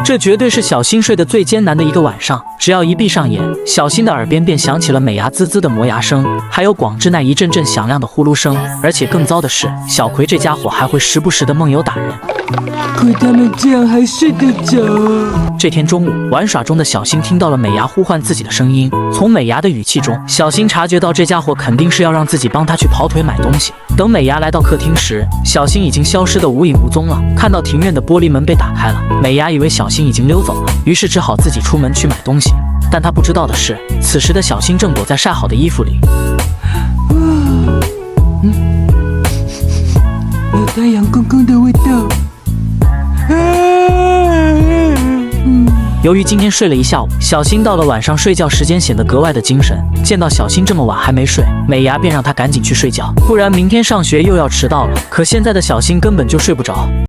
这绝对是小新睡得最艰难的一个晚上。只要一闭上眼，小新的耳边便响起了美伢滋滋的磨牙声，还有广志那一阵阵响亮的呼噜声。而且更糟的是，小葵这家伙还会时不时的梦游打人。可他们这样还睡得着啊？这天中午，玩耍中的小新听到了美伢呼唤自己的声音。从美伢的语气中，小新察觉到这家伙肯定是要让自己帮他去跑腿买东西。等美伢来到客厅时，小新已经消失得无影无踪了。看到庭院的玻璃门被打开了，美伢以为小新已经溜走了，于是只好自己出门去买东西。但他不知道的是，此时的小新正躲在晒好的衣服里。有太阳公公的味道。由于今天睡了一下午，小新到了晚上睡觉时间显得格外的精神。见到小新这么晚还没睡，美伢便让他赶紧去睡觉，不然明天上学又要迟到了。可现在的小新根本就睡不着。